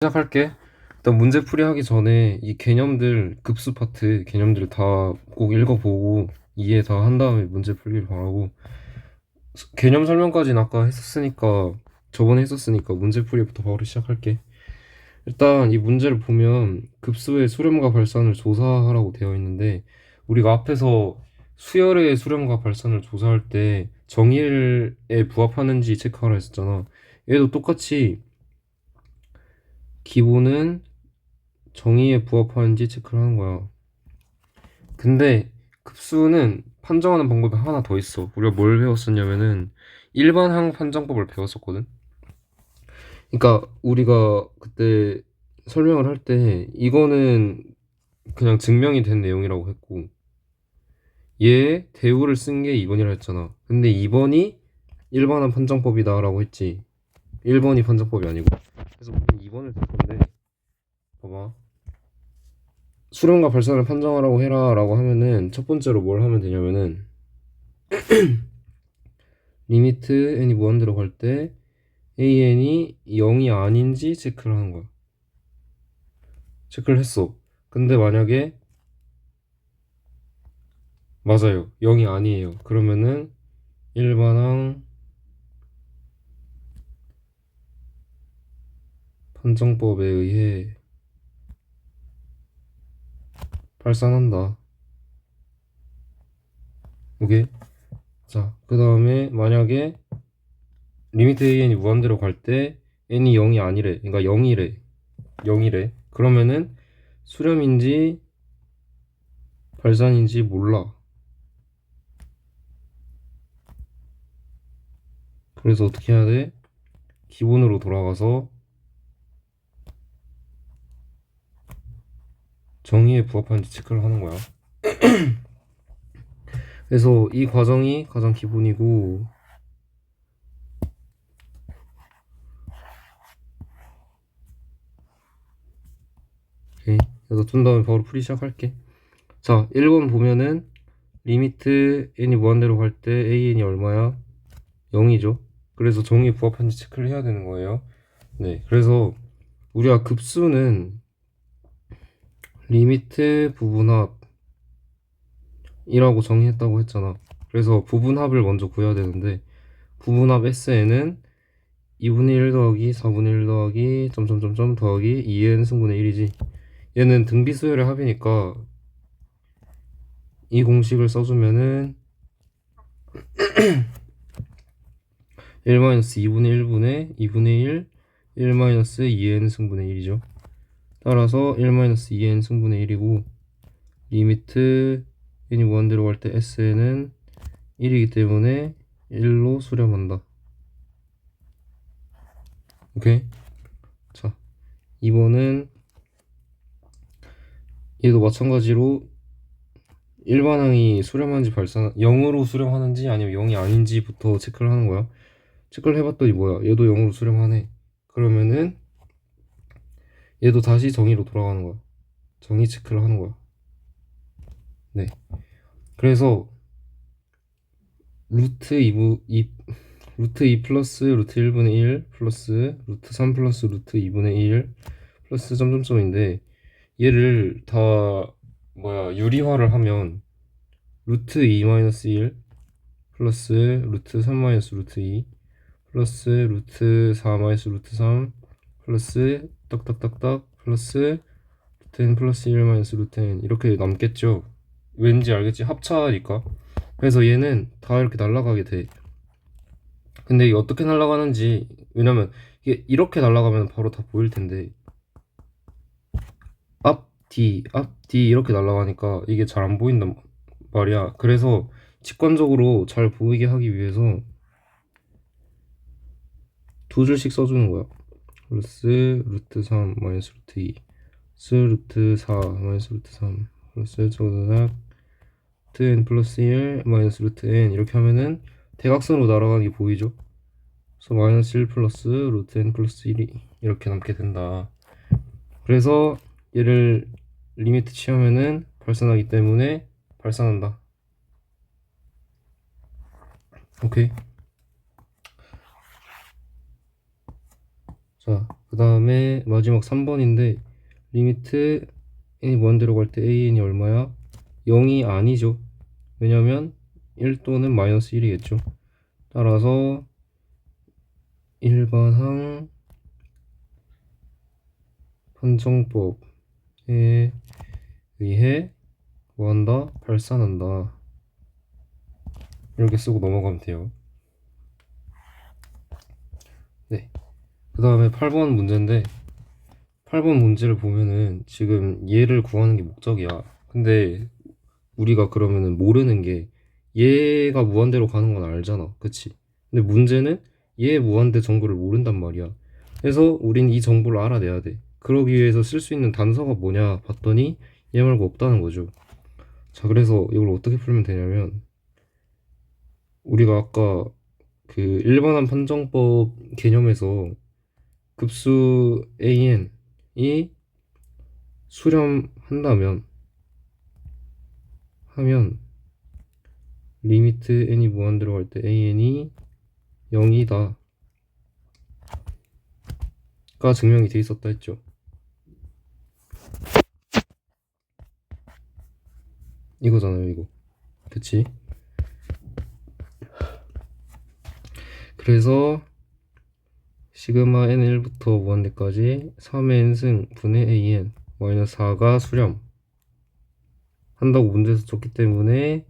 시작할게. 일단 문제풀이 하기 전에 이 개념들, 급수 파트 개념들을 다 꼭 읽어보고 이해 다 한 다음에 문제 풀기를 바라고, 개념 설명까지는 아까 했었으니까, 저번에 했었으니까 문제풀이부터 바로 시작할게. 일단 이 문제를 보면 급수의 수렴과 발산을 조사하라고 되어 있는데, 우리가 앞에서 수열의 수렴과 발산을 조사할 때 정의에 부합하는지 체크하라 했었잖아. 얘도 똑같이 기본은 정의에 부합하는지 체크를 하는 거야. 근데 급수는 판정하는 방법이 하나 더 있어. 우리가 뭘 배웠었냐면은 일반항 판정법을 배웠었거든. 그러니까 우리가 그때 설명을 할 때 이거는 그냥 증명이 된 내용이라고 했고, 얘 대우를 쓴 게 2번이라 했잖아. 근데 2번이 일반항 판정법이다라고 했지. 1번이 판정법이 아니고. 그래서 우리는 2번을 쓸 건데, 봐봐. 수렴과 발산을 판정하라고 해라 라고 하면은 첫 번째로 뭘 하면 되냐면은, 리미트 n이 무한대로 갈 때 an이 0이 아닌지 체크를 하는 거야. 체크를 했어. 근데 만약에 맞아요, 0이 아니에요. 그러면은 일반항 판정법에 의해 발산한다. 오케이. 자, 그 다음에 만약에 리미트 an이 무한대로 갈 때 n이 0이 아니래, 그러니까 0이래. 그러면은 수렴인지 발산인지 몰라. 그래서 어떻게 해야 돼? 기본으로 돌아가서 정의에 부합하는지 체크를 하는 거야. 그래서 이 과정이 가장 기본이고, 오케이. 그래서 둔 다음에 바로 풀이 시작할게. 자, 1번 보면은 리미트 n이 무한대로 갈 때 an이 얼마야? 0이죠. 그래서 정의에 부합한지 체크를 해야 되는 거예요. 네, 그래서 우리가 급수는 리미트 부분합이라고 정의했다고 했잖아. 그래서 부분합을 먼저 구해야 되는데, 부분합 SN은 2분의 1 더하기 4분의 1 더하기 점점점점 더하기 2n 승분의 1이지. 얘는 등비수열의 합이니까 이 공식을 써주면은 1-2분의 1분의 2분의 1 1-2n 승분의 1이죠. 따라서 1-2n 승분의 1이고, 리미트 n이 무한대로 갈 때 sn은 1이기 때문에 1로 수렴한다. 오케이. 자, 2번은 얘도 마찬가지로 일반항이 수렴하는지 발산 0으로 수렴하는지 아니면 0이 아닌지부터 체크를 하는 거야. 체크를 해봤더니 뭐야, 얘도 0으로 수렴하네. 그러면은 얘도 다시 정의로 돌아가는 거야. 정의 체크를 하는 거야. 네. 그래서 루트 2 플러스 루트 1분의 1 플러스 루트 3 플러스 루트 2분의 1 플러스 점점점인데, 얘를 다 유리화를 하면 루트 2 마이너스 1 플러스 루트 3 마이너스 루트 2 플러스 루트 4 마이너스 루트 3 플러스 딱딱딱딱 플러스 루트 n 플러스 1 마이너스 루트 n 이렇게 남겠죠. 왠지 알겠지? 합차니까. 그래서 얘는 다 이렇게 날아가게 돼. 근데 이게 어떻게 날아가는지, 왜냐면 이게 이렇게 날아가면 바로 다 보일 텐데, 앞 뒤 이렇게 날아가니까 이게 잘 안 보인단 말이야. 그래서 직관적으로 잘 보이게 하기 위해서 두 줄씩 써주는 거야. 플러스 루트 3 마이너스 루트 2 플러스 루트 4 마이너스 루트 3 플러스 저거다 루트 n 플러스 1 마이너스 루트 n, 이렇게 하면은 대각선으로 날아가는 게 보이죠? 그래서 마이너스 1 플러스 루트 n 플러스 1이 이렇게 남게 된다. 그래서 얘를 리미트 취하면은 발산하기 때문에 발산한다. 오케이. 자, 그 다음에 마지막 3번인데 리미트 n이 무한대로 갈 때 an이 얼마야? 0이 아니죠. 왜냐면 1 또는 마이너스 1이겠죠. 따라서 일반항 판정법에 의해 뭐한다? 발산한다. 이렇게 쓰고 넘어가면 돼요. 네. 그 다음에 8번 문제인데 8번 문제를 보면은 지금 얘를 구하는 게 목적이야. 근데 우리가 그러면은 모르는 게 얘가 무한대로 가는 건 알잖아. 그치? 근데 문제는 얘 무한대 정보를 모른단 말이야. 그래서 우린 이 정보를 알아내야 돼. 그러기 위해서 쓸 수 있는 단서가 뭐냐 봤더니 얘 말고 없다는 거죠. 자, 그래서 이걸 어떻게 풀면 되냐면 우리가 아까 그 일반한 판정법 개념에서 급수 an이 수렴한다면 하면 리미트 n이 무한대로 갈 때 an이 0이다 가 증명이 돼 있었다 했죠. 이거잖아요, 이거. 그치? 그래서 시그마 n1부터 무한대까지 3의 n승 분의 an 마이너스 4가 수렴 한다고 문제에서 줬기 때문에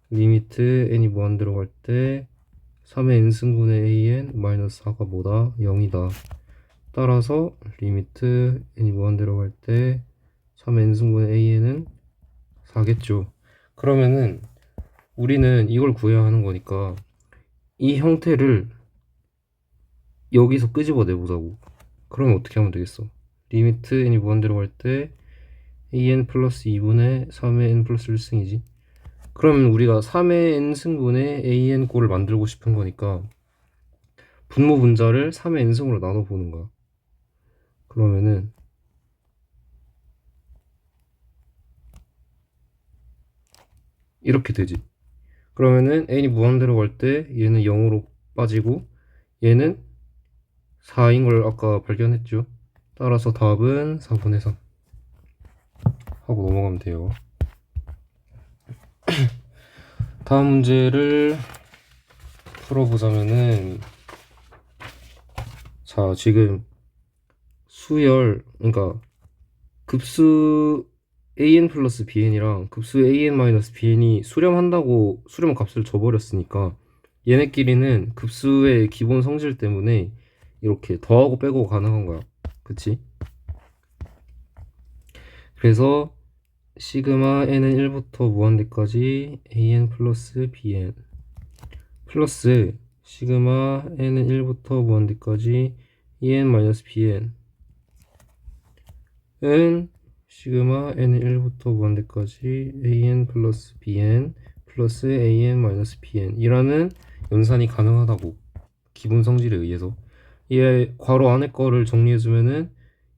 리미트 n이 무한대로 갈 때 3의 n승분의 an 마이너스 4가 뭐다? 0이다. 따라서 리미트 n이 무한대로 갈 때 3의 n승분의 an은 4겠죠. 그러면은 우리는 이걸 구해야 하는 거니까 이 형태를 여기서 끄집어 내보자고. 그러면 어떻게 하면 되겠어? 리미트 n이 무한대로 갈 때 an 플러스 2분의 3의 n 플러스 1승이지. 그러면 우리가 3의 n승분의 an 꼴을 만들고 싶은 거니까 분모 분자를 3의 n승으로 나눠보는 거야. 그러면은 이렇게 되지. 그러면은 n이 무한대로 갈 때 얘는 0으로 빠지고 얘는 4인 걸 아까 발견했죠. 따라서 답은 4분의 3 하고 넘어가면 돼요. 다음 문제를 풀어보자면은 자, 지금 수열 그러니까 급수 an 플러스 bn이랑 급수 an 마이너스 bn이 수렴한다고 수렴 값을 줘버렸으니까 얘네끼리는 급수의 기본 성질 때문에 이렇게 더하고 빼고 가능한 거야. 그치? 그래서 시그마 n은 1부터 무한대까지 an 플러스 bn 플러스 시그마 n은 1부터 무한대까지 en 마이너스 bn 은 시그마 n은 1부터 무한대까지 an 플러스 bn 플러스 an 마이너스 bn 이라는 연산이 가능하다고. 기본 성질에 의해서 얘 괄호 안에 거를 정리해주면은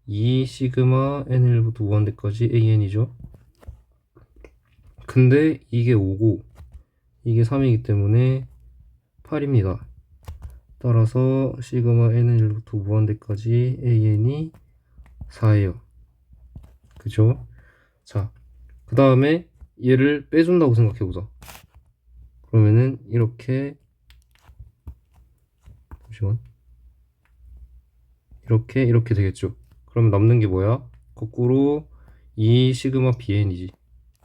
2 시그마 n1부터 무한대까지 an이죠. 근데 이게 5고 이게 3이기 때문에 8입니다. 따라서 시그마 n1부터 무한대까지 an이 4예요. 그죠? 자, 그 다음에 얘를 빼준다고 생각해보자. 그러면은 이렇게 잠시만 이렇게 되겠죠. 그럼 남는 게 뭐야? 거꾸로 2 시그마 bn이지.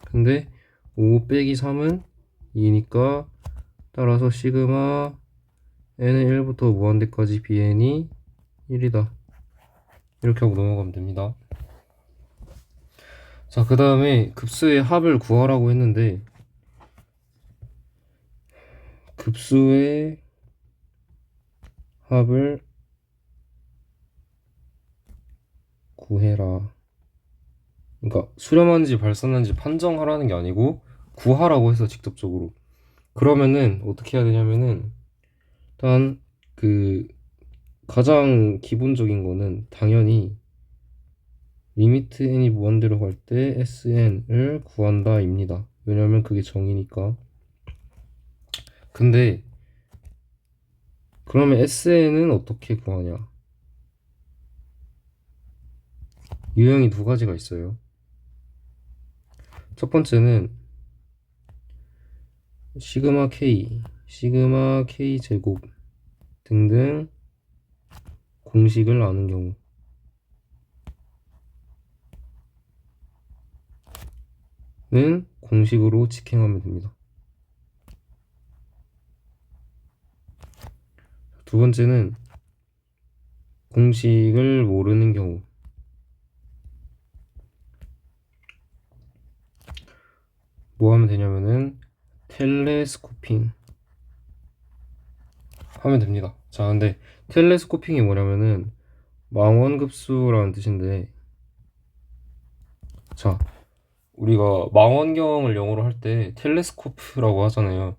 근데 5 빼기 3은 2니까 따라서 시그마 n은 1부터 무한대까지 bn이 1이다. 이렇게 하고 넘어가면 됩니다. 자, 그 다음에 급수의 합을 구하라고 했는데 급수의 합을 구해라. 그러니까 수렴한지 발산한지 판정하라는 게 아니고 구하라고 해서 직접적으로. 그러면은 어떻게 해야 되냐면은 일단 그 가장 기본적인 거는 당연히 리미트 n이 무한대로 갈 때 sn을 구한다 입니다. 왜냐면 그게 정의니까. 근데 그러면 sn은 어떻게 구하냐? 유형이 두 가지가 있어요. 첫 번째는 시그마 K 제곱 등등 공식을 아는 경우는 공식으로 직행하면 됩니다. 두 번째는 공식을 모르는 경우. 뭐 하면 되냐면은 텔레스코핑 하면 됩니다. 자, 근데 텔레스코핑이 뭐냐면은 망원급수라는 뜻인데, 자, 우리가 망원경을 영어로 할 때 텔레스코프라고 하잖아요.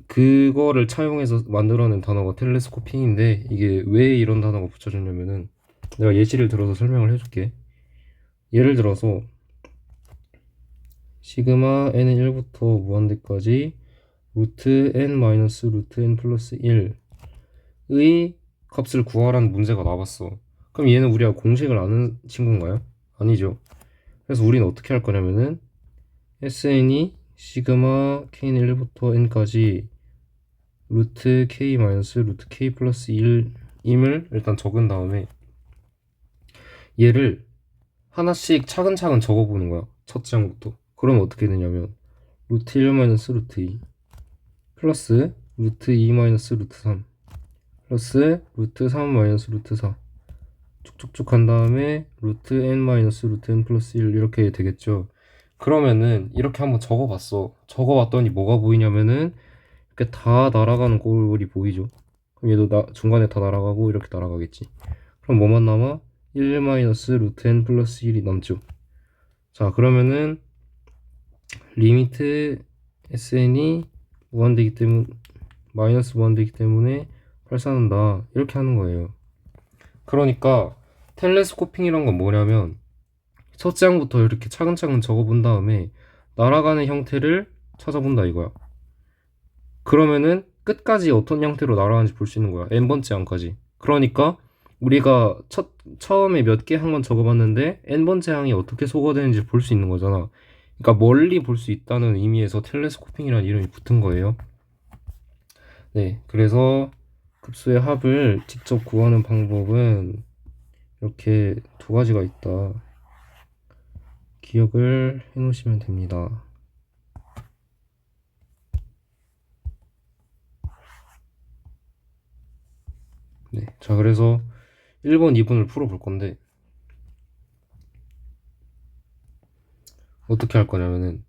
그거를 차용해서 만들어낸 단어가 텔레스코핑인데, 이게 왜 이런 단어가 붙여졌냐면은 내가 예시를 들어서 설명을 해줄게. 예를 들어서 시그마 n은 1부터 무한대까지 루트 n 마이너스 루트 n 플러스 1의 값을 구하라는 문제가 나왔어. 그럼 얘는 우리가 공식을 아는 친구인가요? 아니죠. 그래서 우리는 어떻게 할 거냐면은 SN이 시그마 K는 1부터 N까지 루트 K 마이너스 루트 K 플러스 1임을 일단 적은 다음에 얘를 하나씩 차근차근 적어보는 거야. 첫 장부터. 그러면 어떻게 되냐면 루트 1 마이너스 루트 2 플러스 루트 2 마이너스 루트 3 플러스 루트 3 마이너스 루트 4 쭉쭉쭉 한 다음에 루트 n 마이너스 루트 n 플러스 1 이렇게 되겠죠. 그러면은 이렇게 한번 적어봤어. 적어봤더니 뭐가 보이냐면은 이렇게 다 날아가는 꼴이 보이죠. 그럼 얘도 중간에 다 날아가고 이렇게 날아가겠지. 그럼 뭐만 남아? 1 마이너스 루트 n 플러스 1이 남죠. 자, 그러면은 리미트 sn이 무한되기 때문에 마이너스 무한되기 때문에 발산한다 이렇게 하는 거예요. 그러니까 텔레스코핑이란 건 뭐냐면 첫 장부터 이렇게 차근차근 적어본 다음에 날아가는 형태를 찾아본다 이거야. 그러면은 끝까지 어떤 형태로 날아가는지 볼 수 있는 거야. n번째 항까지. 그러니까 우리가 처음에 몇 개 항만 적어봤는데 n번째 항이 어떻게 소거되는지 볼 수 있는 거잖아. 그러니까 멀리 볼 수 있다는 의미에서 텔레스코핑이라는 이름이 붙은 거예요. 네, 그래서 급수의 합을 직접 구하는 방법은 이렇게 두 가지가 있다. 기억을 해 놓으시면 됩니다. 네, 자, 그래서 1번, 2번을 풀어볼 건데 어떻게 할 거냐면은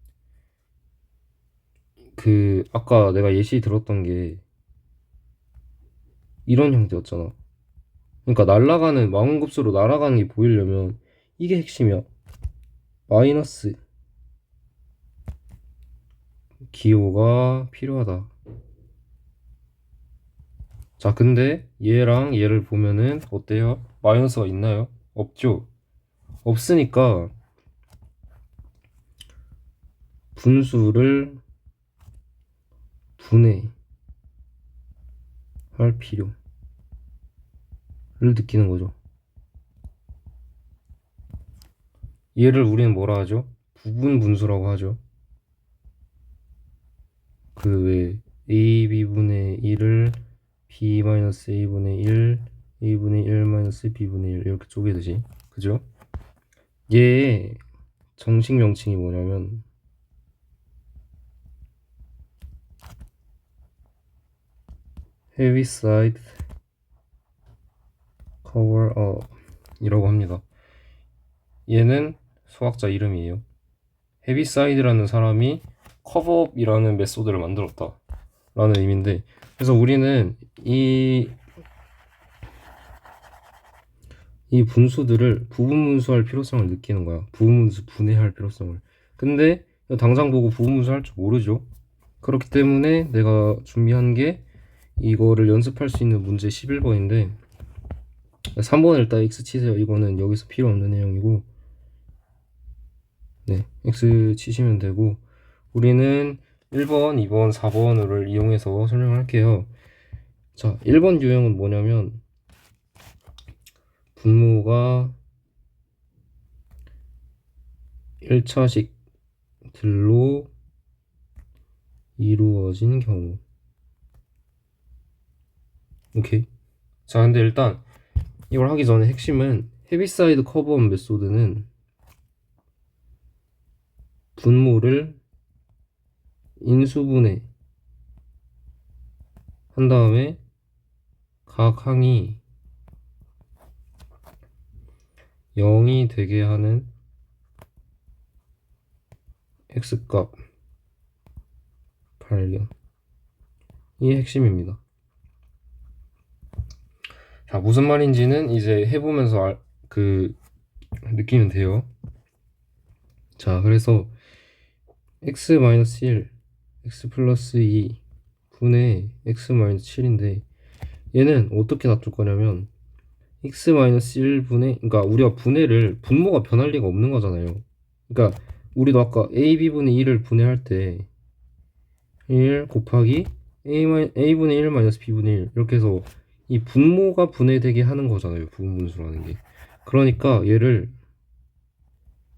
아까 내가 예시 들었던 게 이런 형태였잖아. 그러니까 날아가는 망원급수로 날아가는 게 보이려면 이게 핵심이야. 마이너스 기호가 필요하다. 자, 근데 얘랑 얘를 보면은 어때요? 마이너스가 있나요? 없죠. 없으니까 분수를 분해할 필요를 느끼는 거죠. 얘를 우리는 뭐라 하죠? 부분 분수라고 하죠. 그 외 AB분의 1을 B-A분의 1, A분의 1 B분의 1 이렇게 쪼개듯이. 그죠? 얘의 정식 명칭이 뭐냐면 Heaviside Cover Up 이라고 합니다. 얘는 수학자 이름이에요. 헤비사이드라는 사람이 커버업이라는 메소드를 만들었다 라는 의미인데, 그래서 우리는 이 분수들을 부분 분수할 필요성을 느끼는 거야. 부분 분수 분해할 필요성을. 근데 당장 보고 부분 분수 할 줄 모르죠. 그렇기 때문에 내가 준비한 게 이거를 연습할 수 있는 문제 11번인데 3번을 일단 X 치세요. 이거는 여기서 필요 없는 내용이고, 네, X 치시면 되고, 우리는 1번, 2번, 4번을 이용해서 설명을 할게요. 자, 1번 유형은 뭐냐면 분모가 1차식들로 이루어진 경우. 오케이. 자, 근데 일단 이걸 하기 전에 핵심은 헤비사이드 커브업 메소드는 분모를 인수분해 한 다음에 각 항이 0이 되게 하는 x값 발견. 이 핵심입니다. 자, 무슨 말인지는 이제 해보면서 느끼면 돼요. 자, 그래서 x-1, x 플러스 2 분의 x-7인데 얘는 어떻게 놔둘 거냐면 x-1분의, 그러니까 우리가 분모가 변할 리가 없는 거잖아요. 그러니까 우리도 아까 ab분의 1을 분해할 때 1 곱하기 a분의 1 마이너스 b분의 1 이렇게 해서 이 분모가 분해되게 하는 거잖아요. 부분분수라는 게. 그러니까 얘를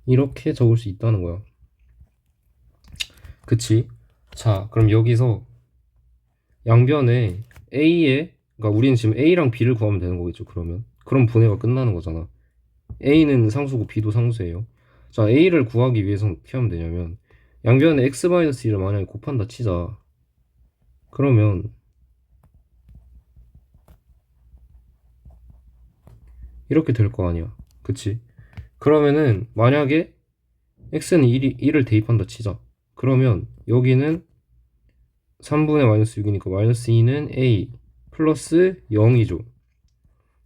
이렇게 적을 수 있다는 거야. 그치? 자, 그럼 여기서 양변에 그러니까 우리는 지금 a랑 b를 구하면 되는 거겠죠. 그럼 분해가 끝나는 거잖아. a는 상수고 b도 상수예요. 자, a를 구하기 위해서는 어떻게 하면 되냐면 양변에 x-1을 만약에 곱한다 치자. 그러면 이렇게 될 거 아니야. 그치? 그러면은 만약에 x는 1을 대입한다 치자. 그러면 여기는 3분의 마이너스 6이니까 마이너스 2는 a 플러스 0이죠.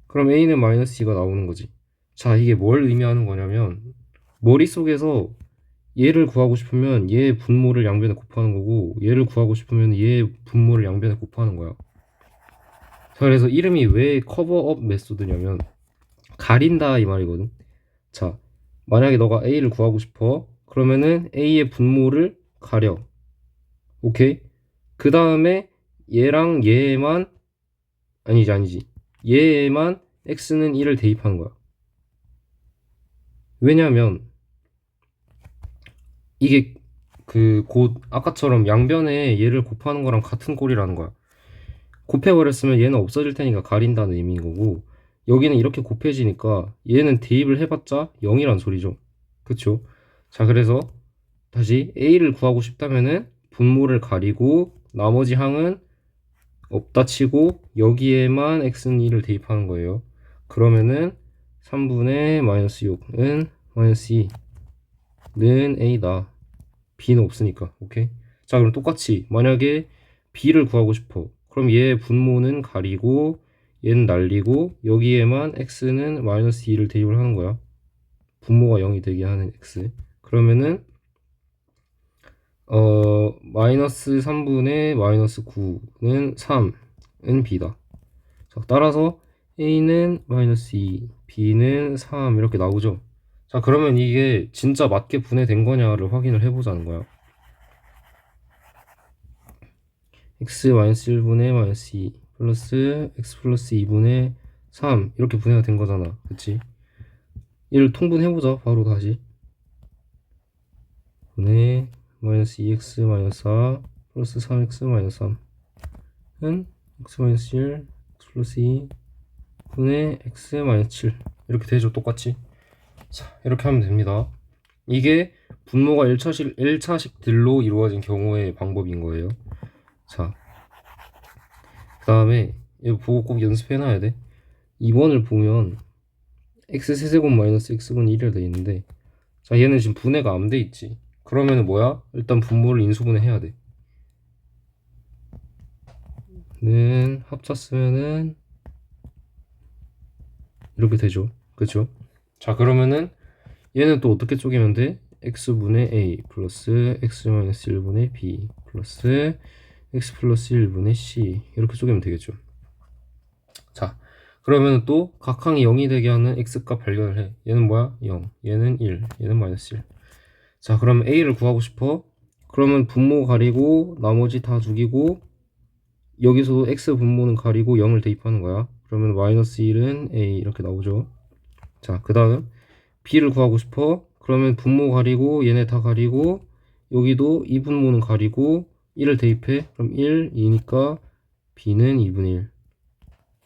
그럼 a는 마이너스 2가 나오는 거지. 자, 이게 뭘 의미하는 거냐면 머릿속에서 얘를 구하고 싶으면 얘의 분모를 양변에 곱하는 거고 얘를 구하고 싶으면 얘의 분모를 양변에 곱하는 거야. 자, 그래서 이름이 왜 커버업 메소드냐면 가린다 이 말이거든. 자, 만약에 너가 a를 구하고 싶어. 그러면은 a의 분모를 가려. 오케이? 그 다음에 얘랑 얘만 아니지 얘만 x는 1을 대입하는 거야. 왜냐면 이게 곧 아까처럼 양변에 얘를 곱하는 거랑 같은 꼴이라는 거야. 곱해버렸으면 얘는 없어질 테니까 가린다는 의미인 거고 여기는 이렇게 곱해지니까 얘는 대입을 해봤자 0이란 소리죠. 그쵸? 자, 그래서 다시 a를 구하고 싶다면은 분모를 가리고 나머지 항은 없다 치고 여기에만 x는 1을 대입하는 거예요. 그러면은 3분의 마이너스 6은 마이너스 2는 a다. b는 없으니까. 오케이? 자, 그럼 똑같이 만약에 b를 구하고 싶어. 그럼 얘 분모는 가리고 얘는 날리고 여기에만 x는 마이너스 2를 대입을 하는 거야. 분모가 0이 되게 하는 x. 그러면은 마이너스 3분의 마이너스 9는 3은 b다. 자, 따라서 a는 마이너스 2, b는 3 이렇게 나오죠. 자, 그러면 이게 진짜 맞게 분해된 거냐를 확인을 해보자는 거야. x-1분의 마이너스 2 플러스 x 플러스 2분의 3 이렇게 분해가 된 거잖아. 그치? 얘를 통분해보자. 바로 다시 분의 마이너스 2x 마이너스 4 플러스 3x 마이너스 3은 x 마이너스 1 x 플러스 2 분의 x 마이너스 7 이렇게 되죠. 똑같이. 자, 이렇게 하면 됩니다. 이게 분모가 1차식들로 이루어진 경우의 방법인 거예요. 자, 그 다음에 이거 보고 꼭 연습해놔야 돼. 2번을 보면 x 세제곱 마이너스 x분의 1이라 돼 있는데 자, 얘는 지금 분해가 안 돼 있지. 그러면은 뭐야? 일단 분모를 인수분해 해야 돼. 는 합차 쓰면은 이렇게 되죠. 그쵸? 자, 그러면은 얘는 또 어떻게 쪼개면 돼? x분의 a 플러스 x-1분의 b 플러스 x 플러스 1분의 c 이렇게 쪼개면 되겠죠. 자, 그러면 또 각항이 0이 되게 하는 x값 발견을 해. 얘는 뭐야? 0, 얘는 1, 얘는 마이너스 1. 자, 그럼 a를 구하고 싶어. 그러면 분모 가리고 나머지 다 죽이고 여기서 x 분모는 가리고 0을 대입하는 거야. 그러면 마이너스 1은 a 이렇게 나오죠. 자, 그 다음 b를 구하고 싶어. 그러면 분모 가리고 얘네 다 가리고 여기도 2분모는 가리고 1을 대입해. 그럼 1, 2니까 b는 2분의 1.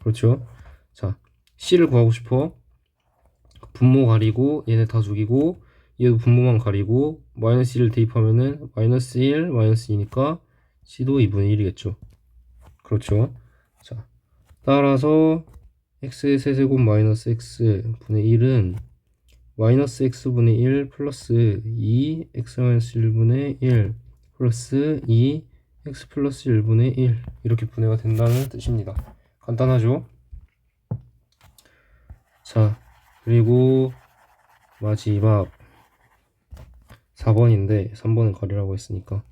그렇죠? 자, c를 구하고 싶어. 분모 가리고 얘네 다 죽이고 얘도 분모만 가리고 마이너스 1을 대입하면은 마이너스 1, 마이너스 2니까 c도 2분의 1이겠죠. 그렇죠? 자, 따라서 x의 세제곱 마이너스 x 분의 1은 마이너스 x분의 1 플러스 2 x 마이너스 1분의 1 플러스 2 x 플러스 1분의 1 이렇게 분해가 된다는 뜻입니다. 간단하죠? 자, 그리고 마지막 4번인데 3번은 가리라고 했으니까,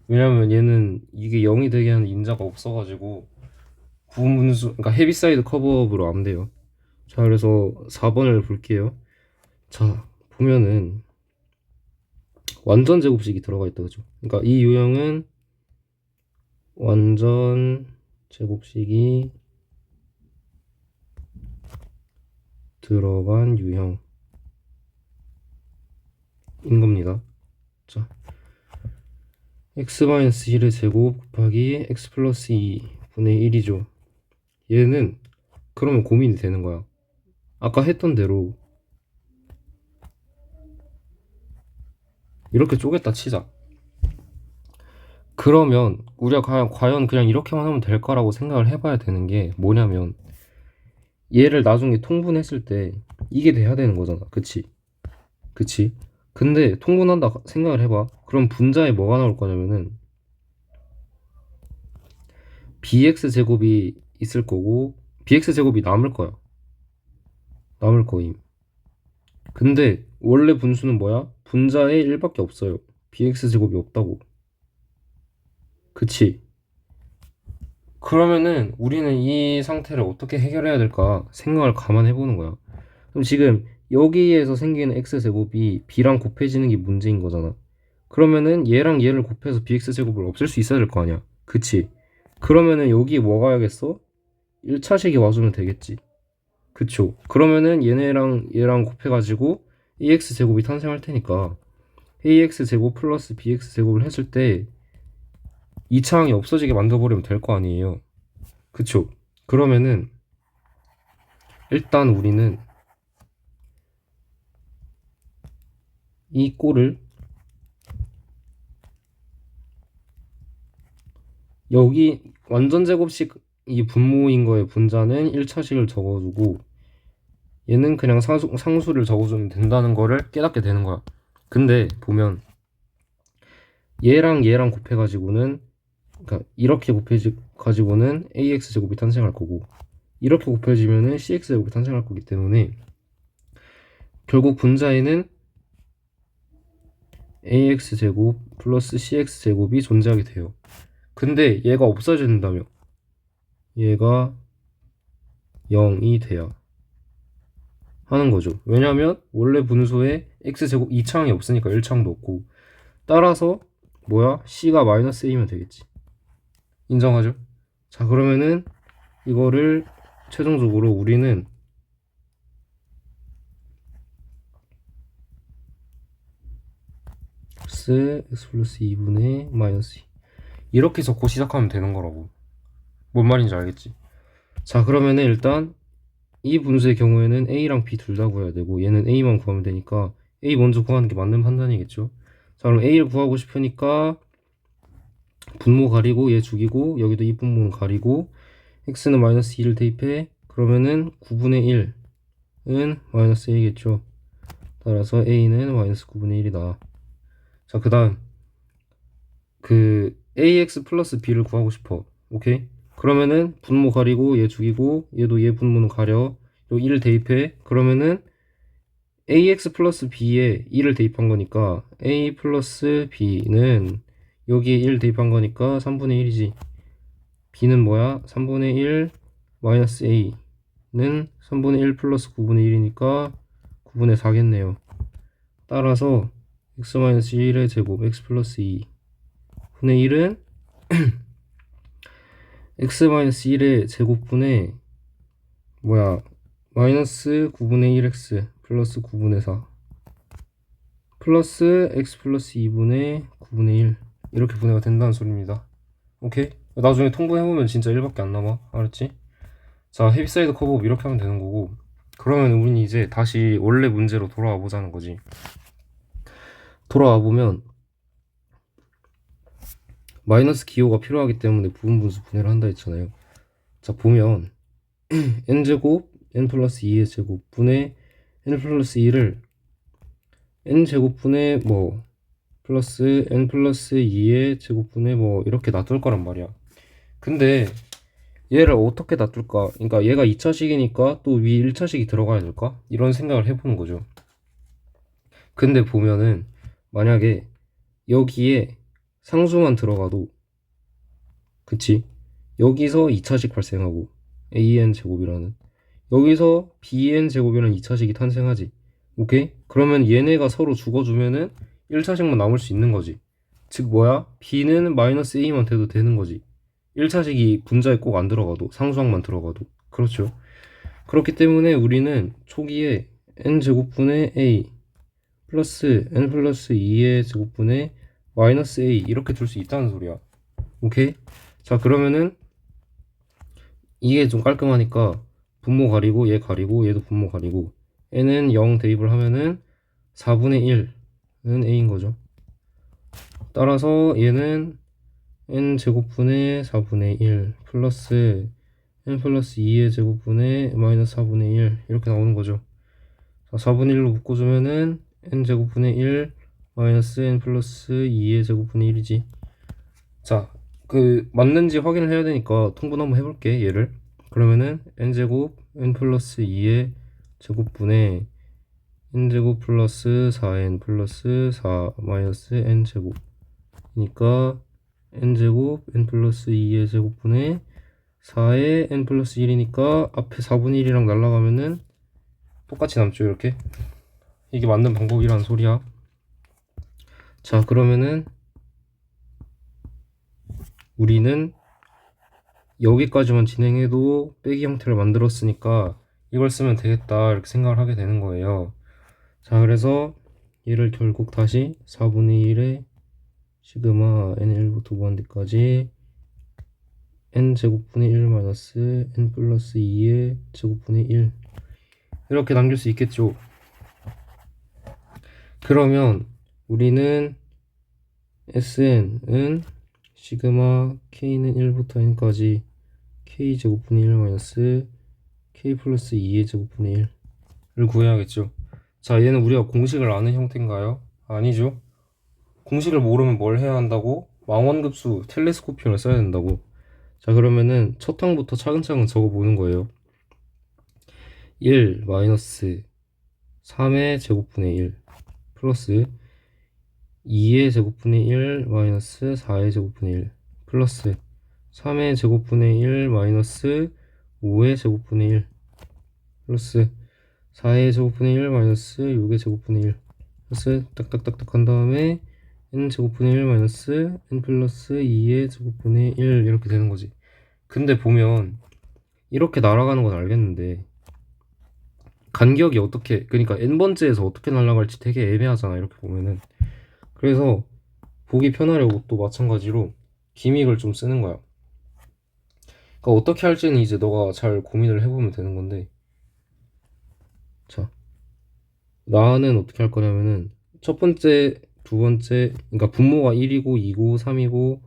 왜냐면 얘는 이게 0이 되게 하는 인자가 없어가지고 구분분수, 그러니까 헤비사이드 커브업으로 안 돼요. 자, 그래서 4번을 볼게요. 자, 보면은 완전 제곱식이 들어가 있다, 그죠? 그러니까 이 유형은 완전 제곱식이 들어간 유형인 겁니다. 자, x-1의 제곱 곱하기 x 플러스 2분의 1이죠. 얘는 그러면 고민이 되는 거야. 아까 했던 대로 이렇게 쪼갰다 치자. 그러면 우리가 과연 그냥 이렇게만 하면 될까라고 생각을 해봐야 되는 게 뭐냐면, 얘를 나중에 통분했을 때 이게 돼야 되는 거잖아. 그치? 그치? 근데 통분한다 생각을 해봐. 그럼 분자에 뭐가 나올 거냐면은 bx제곱이 있을 거고 bx제곱이 남을 거야. 남을 거임. 근데 원래 분수는 뭐야? 분자에 1밖에 없어요. bx제곱이 없다고. 그치? 그러면은 우리는 이 상태를 어떻게 해결해야 될까 생각을 감안해 보는 거야. 그럼 지금 여기에서 생기는 x제곱이 b랑 곱해지는 게 문제인 거잖아. 그러면은 얘랑 얘를 곱해서 bx제곱을 없앨 수 있어야 될 거 아니야. 그치? 그러면은 여기 뭐 가야겠어? 1차식이 와주면 되겠지. 그쵸? 그러면은 얘네랑 얘랑 곱해가지고 ax제곱이 탄생할 테니까 ax제곱 플러스 bx제곱을 했을 때 2차항이 없어지게 만들어버리면 될 거 아니에요. 그쵸? 그러면은 일단 우리는 이 꼴을 여기 완전 제곱식 이 분모인 거에 분자는 1차식을 적어주고 얘는 그냥 상수를 적어주면 된다는 거를 깨닫게 되는 거야. 근데 보면 얘랑 얘랑 곱해가지고는, 그러니까 이렇게 곱해가지고는 ax제곱이 탄생할 거고 이렇게 곱해지면은 cx제곱이 탄생할 거기 때문에 결국 분자에는 ax제곱 플러스 cx제곱이 존재하게 돼요. 근데 얘가 없어진다며, 얘가 0이 돼야 하는 거죠. 왜냐면 원래 분수에 x제곱 2차항이 없으니까 1차항도 없고, 따라서 뭐야? c가 마이너스 a면 되겠지. 인정하죠? 자, 그러면은 이거를 최종적으로 우리는 x 플러스 2분의 마이너스 2 이렇게 적고 시작하면 되는 거라고. 뭔 말인지 알겠지? 자, 그러면은 일단 이 분수의 경우에는 a랑 b 둘 다 구해야 되고 얘는 a만 구하면 되니까 a 먼저 구하는 게 맞는 판단이겠죠. 자, 그럼 a를 구하고 싶으니까 분모 가리고 얘 죽이고 여기도 이 분모는 가리고 x는 마이너스 2를 대입해. 그러면은 9분의 1은 마이너스 a겠죠. 따라서 a는 마이너스 9분의 1이다. 자, 그 다음 그 ax 플러스 b를 구하고 싶어. 오케이? 그러면은 분모 가리고 얘 죽이고 얘도 얘 분모는 가려. 여기 1을 대입해. 그러면은 ax 플러스 b에 2를 대입한 거니까 a 플러스 b는 여기에 1 대입한 거니까 3분의 1이지. b는 뭐야? 3분의 1 마이너스 a는 3분의 1 플러스 9분의 1이니까 9분의 4겠네요. 따라서 x-1의 제곱 x 플러스 2 분의 1은 x-1의 제곱분의 뭐야 마이너스 9분의 1x 플러스 9분의 4 플러스 x 플러스 2분의 9분의 1 이렇게 분해가 된다는 소리입니다. 오케이? 나중에 통분해보면 진짜 1밖에 안 남아. 알았지? 자, 헤비사이드 커브업 이렇게 하면 되는 거고, 그러면 우린 이제 다시 원래 문제로 돌아와 보자는 거지. 돌아와 보면 마이너스 기호가 필요하기 때문에 부분 분수 분해를 한다 했잖아요. 자, 보면 n제곱 n 플러스 2의 제곱 분의 n 플러스 2를 n 제곱분의 뭐 플러스 n 플러스 2의 제곱분의 뭐 이렇게 놔둘 거란 말이야. 근데 얘를 어떻게 놔둘까? 그러니까 얘가 2차식이니까 또 위 1차식이 들어가야 될까? 이런 생각을 해보는 거죠. 근데 보면은 만약에 여기에 상수만 들어가도, 그치? 여기서 2차식 발생하고 an 제곱이라는, 여기서 bn 제곱이라는 2차식이 탄생하지. 오케이? 그러면 얘네가 서로 죽어주면은 1차식만 남을 수 있는 거지. 즉 뭐야? b는 마이너스 a만 돼도 되는 거지. 1차식이 분자에 꼭 안 들어가도, 상수항만 들어가도. 그렇죠. 그렇기 때문에 우리는 초기에 n제곱분의 a 플러스 n 플러스 2의 제곱분의 마이너스 a 이렇게 둘 수 있다는 소리야. 오케이? 자, 그러면은 이게 좀 깔끔하니까 분모 가리고 얘 가리고 얘도 분모 가리고 n은 0 대입을 하면은 4분의 1은 a인 거죠. 따라서 얘는 n 제곱분의 4분의 1 플러스 n 플러스 2의 제곱분의 마이너스 4분의 1 이렇게 나오는 거죠. 자, 4분의 1로 묶어주면은 n 제곱분의 1 마이너스 n 플러스 2의 제곱분의 1이지. 자, 그 맞는지 확인을 해야 되니까 통분 한번 해볼게. 얘를. 그러면은 n제곱 n 플러스 2의 제곱분의 n제곱 플러스 4n 플러스 4 마이너스 n제곱 그러니까 n제곱 n 플러스 2의 제곱분의 4의 n 플러스 1이니까 앞에 4분의 1이랑 날라가면은 똑같이 남죠. 이렇게. 이게 맞는 방법이라는 소리야. 자, 그러면은 우리는 여기까지만 진행해도 빼기 형태를 만들었으니까 이걸 쓰면 되겠다 이렇게 생각을 하게 되는 거예요. 자, 그래서 얘를 결국 다시 4분의 1의 시그마 n1부터 무한대까지 n 제곱분의 1 마이너스 n 플러스 2의 제곱분의 1 이렇게 남길 수 있겠죠. 그러면 우리는 SN은 시그마 K는 1부터 N까지 K 제곱분의 1 마이너스 K 플러스 2의 제곱분의 1을 구해야겠죠. 자, 얘는 우리가 공식을 아는 형태인가요? 아니죠. 공식을 모르면 뭘 해야 한다고? 망원급수 텔레스코피온을 써야 된다고. 자, 그러면은 첫 항부터 차근차근 적어보는 거예요. 1 마이너스 3의 제곱분의 1 플러스 2의 제곱분의 1 마이너스 4의 제곱분의 1 플러스 3의 제곱분의 1 마이너스 5의 제곱분의 1 플러스 4의 제곱분의 1 마이너스 6의 제곱분의 1 플러스 딱딱딱딱 한 다음에 n 제곱분의 1 마이너스 n 플러스 2의 제곱분의 1 이렇게 되는 거지. 근데 보면 이렇게 날아가는 건 알겠는데 간격이 어떻게, 그러니까 n번째에서 어떻게 날아갈지 되게 애매하잖아 이렇게 보면은. 그래서 보기 편하려고 또 마찬가지로 기믹을 좀 쓰는 거야. 그러니까 어떻게 할지는 이제 너가 잘 고민을 해보면 되는 건데, 자, 나는 어떻게 할 거냐면은 첫 번째, 두 번째, 그러니까 분모가 1이고 2고 3이고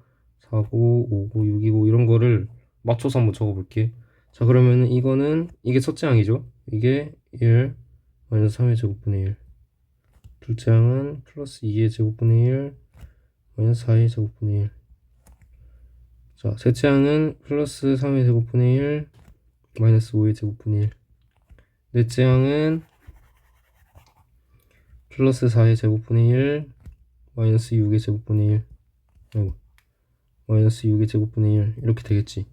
4고 5고 6이고 이런 거를 맞춰서 한번 적어볼게. 자, 그러면은 이거는 이게 첫째 항이죠. 이게 1 마이너스 3의 제곱분의 1. 둘째 항은 플러스 2의 제곱분의 1 마이너스 4의 제곱분의 1. 자, 셋째 항은 플러스 3의 제곱분의 1 마이너스 5의 제곱분의 1. 넷째 항은 플러스 4의 제곱분의 1 마이너스 6의 제곱분의 1 마이너스 6의 제곱분의 1 이렇게 되겠지.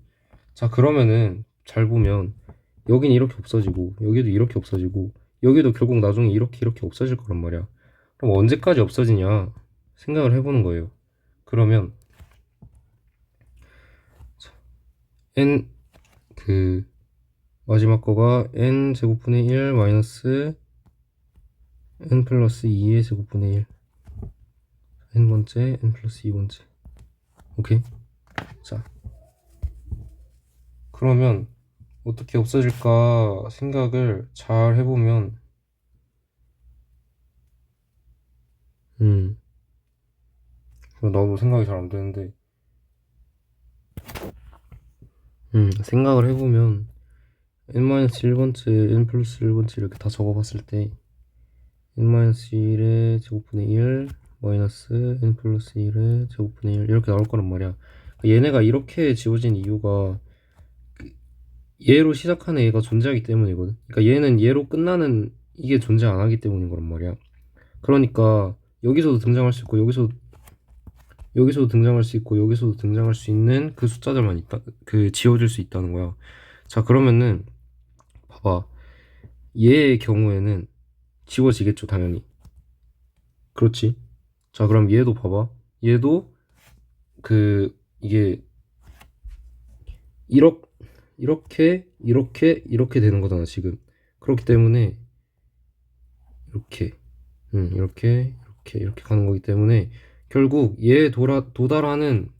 자, 그러면은 잘 보면 여긴 이렇게 없어지고 여기도 이렇게 없어지고 여기도 결국 나중에 이렇게 없어질 거란 말이야. 그럼 언제까지 없어지냐 생각을 해보는 거예요. 그러면 n 그 마지막 거가 n 제곱분의 1 마이너스 n 플러스 2의 제곱분의 1 n번째 n 플러스 2번째. 오케이. 자, 그러면 어떻게 없어질까 생각을 잘 해보면 나도 생각이 잘 안 되는데 생각을 해보면 n-1번째 n 플러스 1번째 이렇게 다 적어봤을 때 n-1의 제곱분의 1 마이너스 n 플러스 1의 제곱분의 1 이렇게 나올 거란 말이야. 얘네가 이렇게 지워진 이유가 얘로 시작하는 얘가 존재하기 때문이거든. 그러니까 얘는 얘로 끝나는 이게 존재 안 하기 때문인 거란 말이야. 그러니까 여기서도 등장할 수 있고 여기서도 등장할 수 있고 여기서도 등장할 수 있는 그 숫자들만 있다. 그 지워질 수 있다는 거야. 자, 그러면은 봐봐. 얘의 경우에는 지워지겠죠, 당연히. 그렇지. 자, 그럼 얘도 봐봐. 얘도 이게 이렇게 되는 거잖아, 지금. 그렇기 때문에 이렇게 이렇게 가는 거기 때문에 결국 얘에 도달하는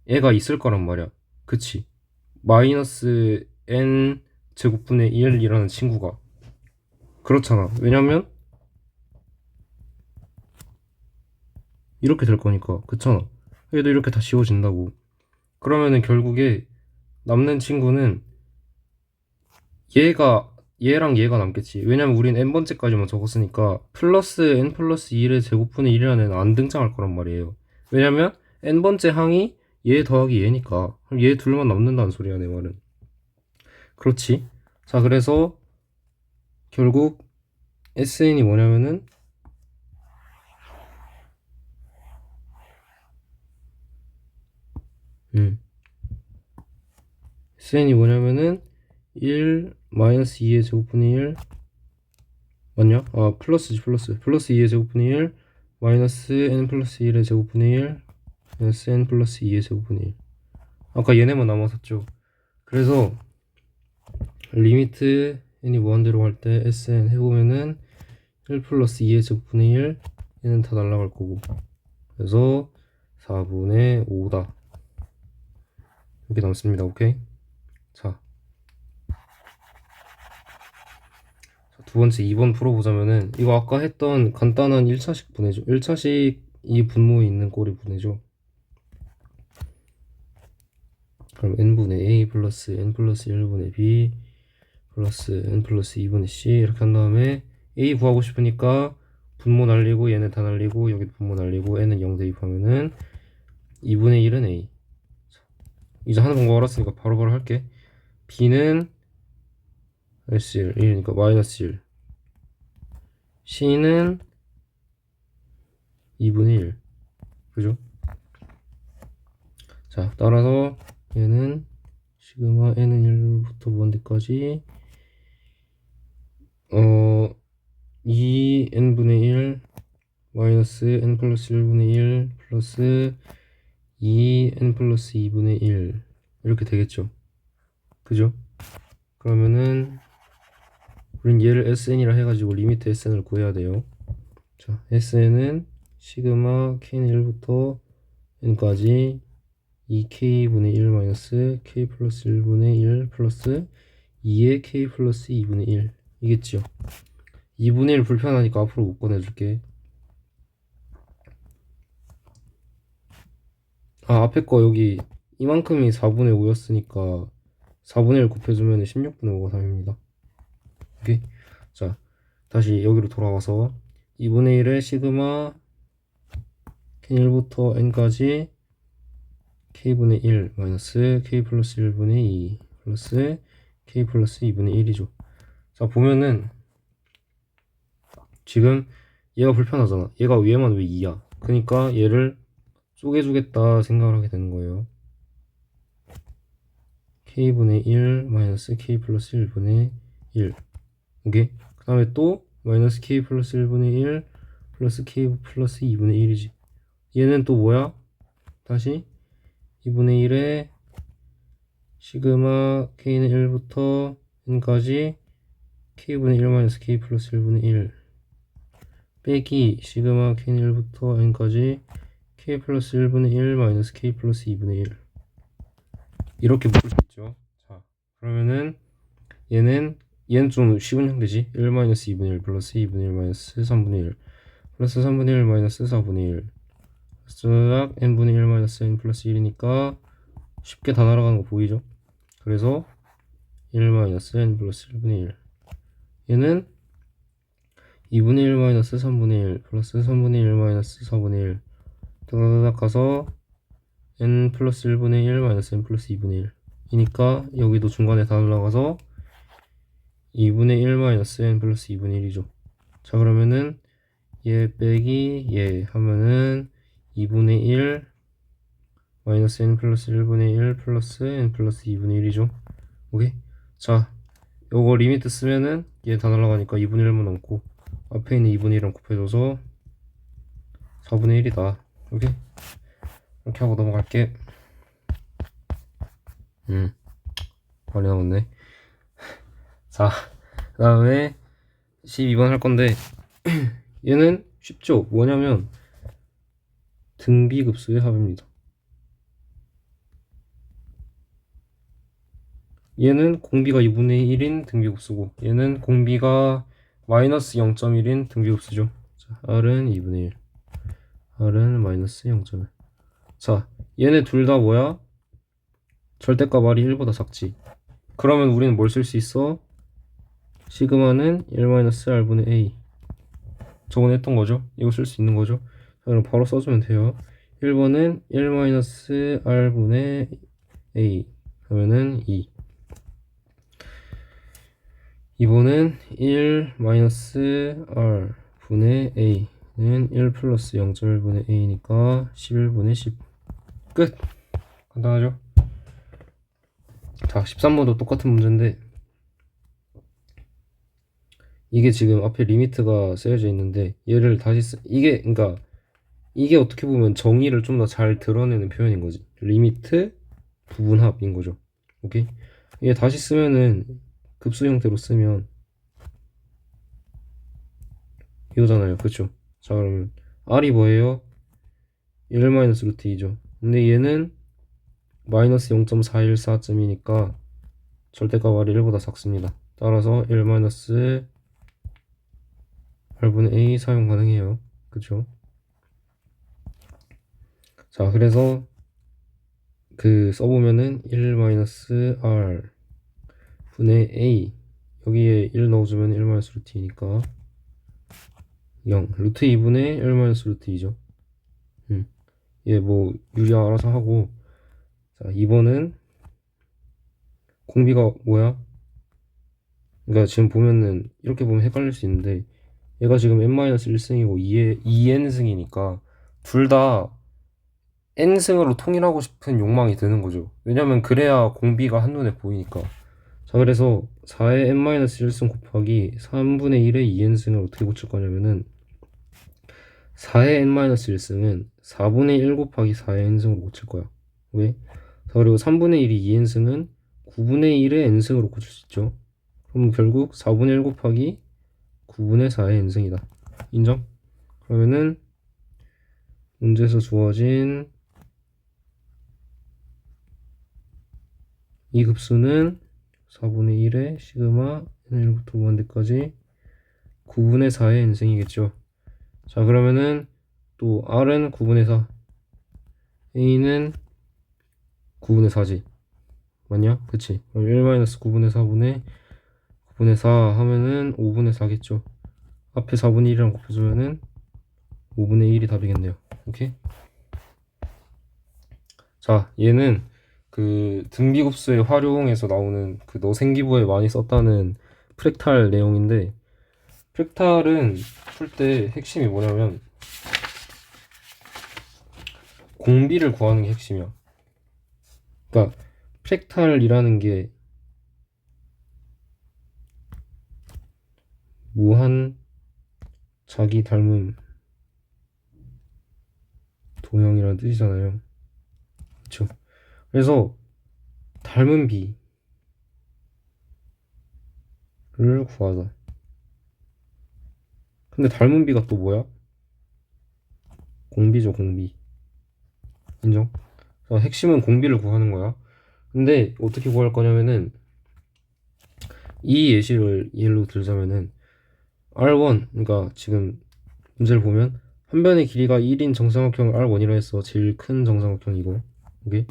애가 있을 거란 말이야. 그치? 마이너스 n 제곱분의 1이라는 친구가. 그렇잖아. 왜냐면 이렇게 될 거니까. 그렇잖아. 얘도 이렇게 다 지워진다고. 그러면은 결국에 남는 친구는 얘랑 얘가 남겠지. 왜냐면 우린 n번째까지만 적었으니까 플러스 n 플러스 1의 제곱분의 1이라는 애는 안 등장할 거란 말이에요. 왜냐면 n번째 항이 얘 더하기 얘니까. 그럼 얘 둘만 남는다는 소리야, 내 말은. 그렇지. 자, 그래서 결국 SN이 뭐냐면은 SN이 뭐냐면은 1 마이너스 2의 제곱분의 1 맞냐? 아, 플러스 2의 제곱분의 1 마이너스 n 플러스 1의 제곱분의 1 마이너스 n 플러스 2의 제곱분의 1. 아까 얘네만 남았었죠. 그래서 리미트 n이 무한대로 갈 때 SN 해보면은 1 플러스 2의 제곱분의 1 얘는 다 날라갈 거고, 그래서 4분의 5다 이렇게 남습니다. 오케이. 자, 두 번째 2번 풀어보자면은 이거 아까 했던 간단한 1차식 분해죠. 1차식 이 분모에 있는 꼴이 분해죠. 그럼 n분의 a 플러스 n 플러스 1분의 b 플러스 n 플러스 2분의 c 이렇게 한 다음에 a 구하고 싶으니까 분모 날리고 얘는 다 날리고 여기 분모 날리고 n은 0 대입하면은 2분의 1은 a. 이제 하는 방법 알았으니까 바로바로 할게. b는 S1 1이니까 마이너스 1, c는 2분의 1. 그죠? 자, 따라서 얘는 시그마 n은 1부터 무한대까지 2n분의 1 마이너스 n 플러스 1분의 1 플러스 2n 플러스 2분의 1 이렇게 되겠죠. 그죠? 그러면은 우린 얘를 SN이라 해가지고 리미트 SN을 구해야 돼요. 자, SN은 시그마 K는 1부터 N까지 2K분의 1 마이너스 K 플러스 1분의 1 플러스 2의 K 플러스 2분의 1 이겠지요. 2분의 1 불편하니까 앞으로 못 꺼내줄게. 아, 앞에 거 여기 이만큼이 4분의 5였으니까 4분의 1 곱해주면 16분의 5가 3입니다. 오케이? 자, 다시 여기로 돌아와서 2분의 1의 시그마 K1부터 N까지 K분의 1 마이너스 K 플러스 1분의 2 플러스 K 플러스 2분의 1이죠. 자, 보면은 지금 얘가 불편하잖아. 얘가 위에만 왜 2야? 그러니까 얘를 쪼개주겠다 생각을 하게 되는 거예요. K분의 1 마이너스 K 플러스 1분의 1. 오케이? 그 다음에 또 마이너스 K 플러스 1분의 1 플러스 K 플러스 2분의 1이지. 얘는 또 뭐야? 다시 2분의 1에 시그마 K는 1부터 N까지 K분의 1 마이너스 K 플러스 1분의 1 빼기 시그마 k는 1부터 n까지 k 플러스 1분의 1 마이너스 k 플러스 2분의 1 이렇게 묶을 수 있죠. 자, 그러면은 얘는 좀 쉬운 형태지. 1 마이너스 2분의 1 플러스 2분의 1 마이너스 3분의 1 플러스 3분의 1 마이너스 4분의 1 즉 n분의 1 마이너스 n 플러스 1이니까 쉽게 다 날아가는 거 보이죠? 그래서 1 마이너스 n 플러스 1분의 1 얘는 2분의 1 마이너스 3분의 1 플러스 3분의 1 마이너스 4분의 1 다다다닥 가서 n 플러스 1분의 1 마이너스 n 플러스 2분의 1 이니까 여기도 중간에 다 날아가서 2분의 1 마이너스 n 플러스 2분의 1이죠. 자, 그러면은 얘 빼기 얘 하면은 2분의 1 마이너스 n 플러스 1분의 1 플러스 n 플러스 2분의 1이죠. 오케이? 자, 요거 리미트 쓰면은 얘 다 날아가니까 2분의 1만 남고 앞에 있는 2분의 1이랑 곱해줘서 4분의 1이다. 오케이? 이렇게 하고 넘어갈게. 많이 남았네. 자, 그 다음에 12번 할 건데 얘는 쉽죠? 뭐냐면 등비급수의 합입니다. 얘는 공비가 2분의 1인 등비급수고 얘는 공비가 마이너스 0.1인 등비급수죠. 자, R은 2분의 1 R은 마이너스 0.1 자, 얘네 둘 다 뭐야? 절대값 R이 1보다 작지. 그러면 우리는 뭘 쓸 수 있어? 시그마는 1-R분의 A 저번에 했던 거죠? 이거 쓸 수 있는 거죠? 자, 그럼 바로 써주면 돼요. 1번은 1-R분의 A 하면은 2 2번은 1-R 분의 A는 1 플러스 0.1분의 A니까 11분의 10 끝! 간단하죠? 자, 13번도 똑같은 문제인데 이게 지금 앞에 리미트가 쓰여져 있는데 얘를 다시 그러니까 이게 어떻게 보면 정의를 좀 더 잘 드러내는 표현인 거지. 리미트 부분합인 거죠. 오케이? 얘 다시 쓰면은 급수 형태로 쓰면 이거잖아요. 그쵸? 자, 그러면 R이 뭐예요? 1 마이너스 루트 2죠. 근데 얘는 마이너스 0.414점이니까 절대값 R이 1보다 작습니다. 따라서 1 마이너스 R분의 A 사용 가능해요. 그쵸? 자, 그래서 써보면은 1 마이너스 R 분의 A 여기에 1 넣어주면 1 마이너스 루트 2니까 0 루트 2분의 1 마이너스 루트 2죠. 얘 뭐 유리 알아서 하고 자 2번은 공비가 뭐야? 그러니까 지금 보면은 이렇게 보면 헷갈릴 수 있는데 얘가 지금 n-1승이고 2n승이니까 둘 다 n승으로 통일하고 싶은 욕망이 드는 거죠. 왜냐면 그래야 공비가 한눈에 보이니까. 자, 그래서 4의 n-1승 곱하기 3분의 1의 2n승을 어떻게 고칠 거냐면은 4의 n-1승은 4분의 1 곱하기 4의 n승으로 고칠 거야. 왜? 자, 그리고 3분의 1이 2n승은 9분의 1의 n승으로 고칠 수 있죠. 그럼 결국 4분의 1 곱하기 9분의 4의 n승이다. 인정? 그러면은 문제에서 주어진 이 급수는 4분의 1의 시그마 n1부터 무한대까지 9분의 4의 n승이겠죠. 자, 그러면은 또 R은 9분의 4 A는 9분의 4지 맞냐? 그치? 그럼 1-9분의 4분의 9분의 4 하면은 5분의 4겠죠. 앞에 4분의 1이랑 곱해주면은 5분의 1이 답이겠네요. 오케이? 자, 얘는 등비급수의 활용에서 나오는 너생기부에 많이 썼다는 프랙탈 내용인데 프랙탈은 풀 때 핵심이 뭐냐면 공비를 구하는 게 핵심이야. 그러니까 프랙탈이라는 게 무한 자기 닮음 도형이라는 뜻이잖아요. 그쵸? 그래서 닮은 비를 구하다. 근데 닮은 비가 또 뭐야? 공비죠, 공비. 인정? 핵심은 공비를 구하는 거야. 근데 어떻게 구할 거냐면은 이 예시를 예로 들자면은 R1, 그러니까 지금 문제를 보면 한 변의 길이가 1인 정삼각형 R1이라 해서 제일 큰 정삼각형이고, 오케이?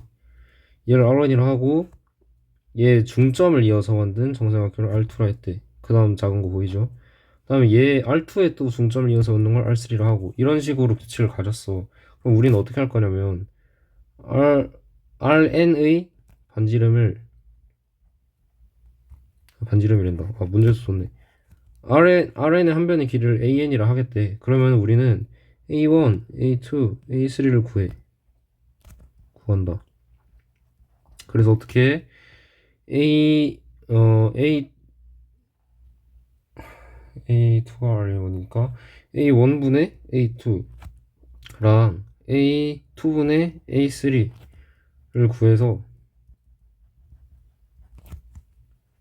얘를 R1이라 하고 얘 중점을 이어서 만든 정삼각형을 R2라 했대. 그 다음 작은 거 보이죠? 그 다음에 얘 R2에 또 중점을 이어서 만든 걸 R3라 하고 이런 식으로 규칙을 가졌어. 그럼 우리는 어떻게 할 거냐면 RN의 반지름이란다. 아, 문제도 좋네. RN의 한 변의 길이를 AN이라 하겠대. 그러면 우리는 A1, A2, A3를 구한다. 그래서 어떻게 해? A2가 R1이니까 A1분의 A2랑 A2분의 A3를 구해서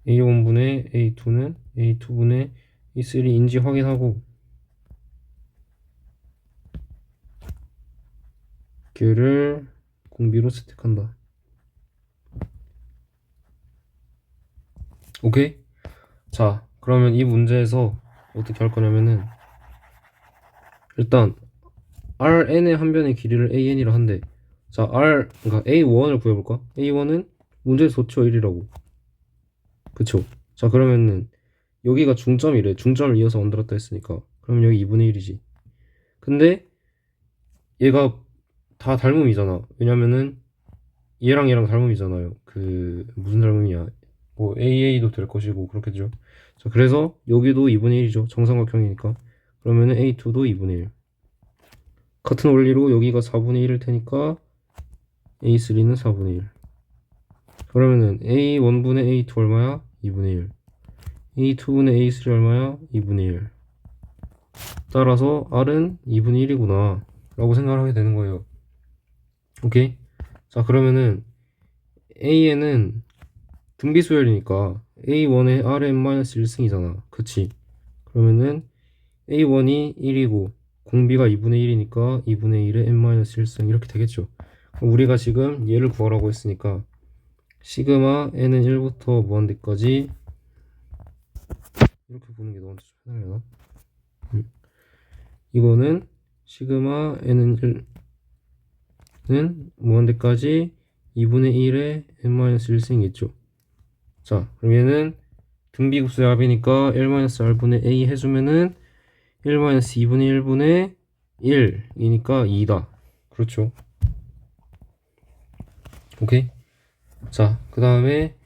A1분의 A2는 A2분의 A3인지 확인하고 걔를 공비로 채택한다. 오케이? 자, 그러면 이 문제에서 어떻게 할 거냐면은 일단 Rn의 한 변의 길이를 AN이라 한대. 자, 그러니까 A1을 구해볼까? A1은 문제에서 도처 1이라고. 그쵸? 자, 그러면은 여기가 중점이래. 중점을 이어서 만들었다 했으니까. 그러면 여기 2분의 1이지. 근데 얘가 다 닮음이잖아. 왜냐면은 얘랑 닮음이잖아요. 그 무슨 닮음이야? 뭐 AA도 될 것이고 그렇겠죠. 자, 그래서 여기도 2분의 1이죠. 정삼각형이니까. 그러면은 A2도 2분의 1. 같은 원리로 여기가 4분의 1일 테니까 A3는 4분의 1. 그러면은 A1분의 A2 얼마야? 2분의 1. A2분의 A3 얼마야? 2분의 1. 따라서 R은 2분의 1이구나 라고 생각을 하게 되는 거예요. 오케이? 자, 그러면은 A에는 등비수열이니까 A1의 Rn-1승이잖아. 그치? 그러면은 A1이 1이고 공비가 2분의 1이니까 2분의 1의 n-1승 이렇게 되겠죠. 그럼 우리가 지금 얘를 구하라고 했으니까 시그마 n은 1부터 무한대까지 이렇게 보는 게 너한테 좀 편하려나? 이거는 시그마 n은 1는 무한대까지 2분의 1의 n-1승이 있죠. 자, 그럼 얘는 등비급수의 합이니까 1-r분의 a 해주면은 1-2분의 1분의 1이니까 2다. 그렇죠. 오케이. 자, 그 다음에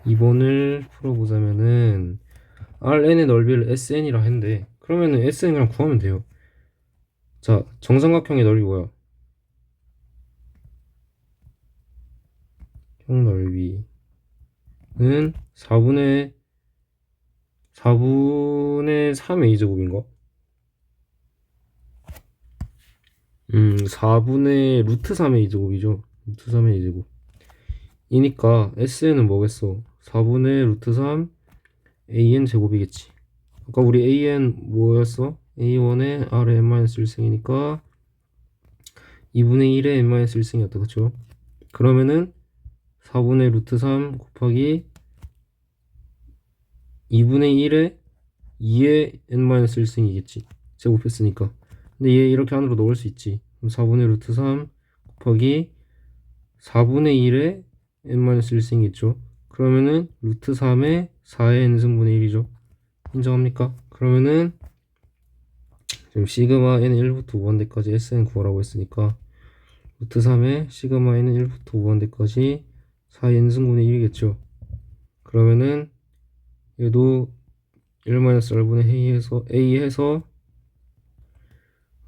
2번을 풀어보자면은 Rn의 넓이를 Sn이라 했는데 그러면은 Sn 그냥 구하면 돼요. 자, 정삼각형의 넓이 뭐야? 형 넓이는 4분의 3의 A제곱인가? 4분의 루트 3의 A제곱이죠. 루트 3의 A제곱 이니까 Sn은 뭐겠어? 4분의 루트 3 AN 제곱이겠지. 아까 우리 AN 뭐였어? A1의 R의 n-1승이니까 2분의 1의 n-1승이었다. 그쵸? 그러면은 4분의 루트 3 곱하기 2분의 1의 2의 n-1승이겠지. 제곱했으니까. 근데 얘 이렇게 안으로 넣을 수 있지. 그럼 4분의 루트 3 곱하기 4분의 1의 n-1승이겠죠. 그러면은 루트 3의 4의 n승분의 1이죠. 인정합니까? 그러면은 지금 시그마 n은 1부터 5반대까지 sn 구하라고 했으니까 루트 3의 시그마 n은 1부터 5반대까지 4의 n승분의 1이겠죠. 그러면은 얘도 1-r분의 a 해서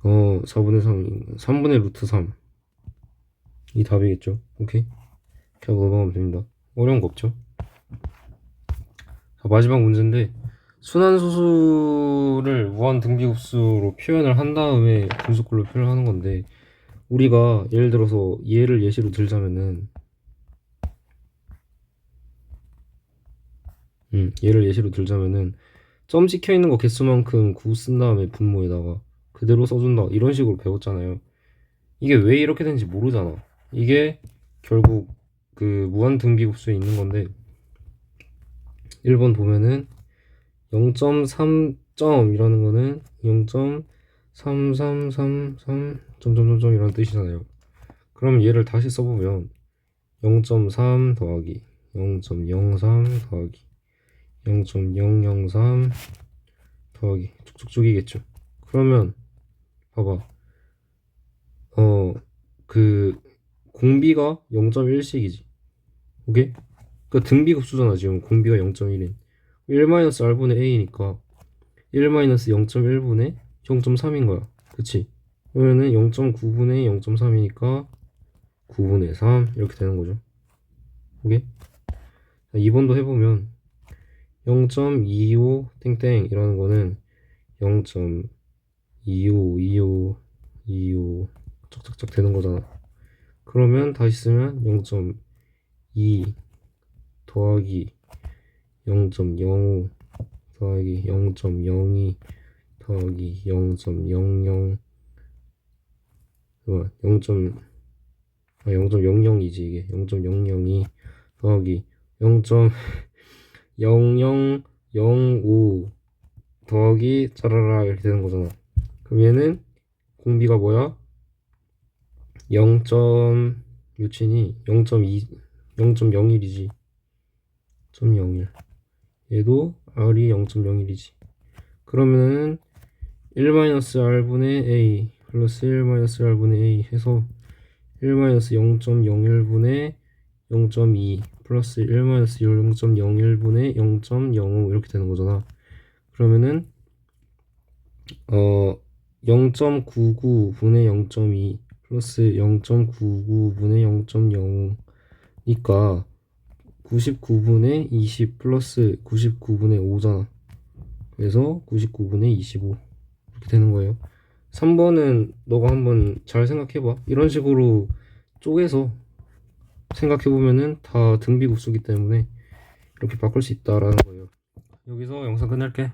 4분의 3, 3분의 루트 3 이 답이겠죠. 오케이? 그냥 넘어가면 됩니다. 어려운 거 없죠? 자, 마지막 문제인데 순환소수를 무한 등비급수로 표현을 한 다음에 분수꼴로 표현하는 건데 우리가 예를 들어서 얘를 예시로 들자면은 얘를 예시로 들자면은 점 찍혀 있는 거 개수만큼 9 쓴 다음에 분모에다가 그대로 써준다. 이런 식으로 배웠잖아요. 이게 왜 이렇게 되는지 모르잖아. 이게 결국 그 무한 등비급수에 있는 건데 1번 보면은 0.3점이라는 거는 0.3333 점점점점 이라는 뜻이잖아요. 그럼 얘를 다시 써보면 0.3 더하기 0.03 더하기 0.003 더하기 쭉쭉쭉이겠죠. 그러면 봐봐. 그 공비가 0.1씩이지. 오케이? 그 등비급수잖아. 지금 공비가 0.1인 1-r분의 a니까 1-0.1분의 0.3인 거야. 그치? 그러면은 0.9분의 0.3이니까 9분의 3 이렇게 되는 거죠. 오케이? 2번도 해보면 0.25 땡땡 이라는 거는 0.25 25 짝짝짝 되는 거잖아. 그러면 다시 쓰면 0.2 더하기 0.05 더하기 0.02 더하기 0.00 0.00이지 이게 0.002 더하기 0.0005 더하기 짜라라 이렇게 되는 거잖아. 그럼 얘는 공비가 뭐야? 0. 몇이니? 0.2 0.01이지. 0.01 얘도 r이 0.01이지. 그러면은 1-r분의 a 플러스 1-r분의 a 해서 1-0.01분의 0.2 플러스 1-0.01분의 0.05 이렇게 되는 거잖아. 그러면은 0.99분의 0.2 플러스 0.99분의 0.05니까 99분의 20 플러스 99분의 5잖아. 그래서 99분의 25 이렇게 되는 거예요. 3번은 너가 한번 잘 생각해봐. 이런 식으로 쪼개서 생각해보면은 다 등비급수기 때문에 이렇게 바꿀 수 있다라는 거예요. 여기서 영상 끝낼게.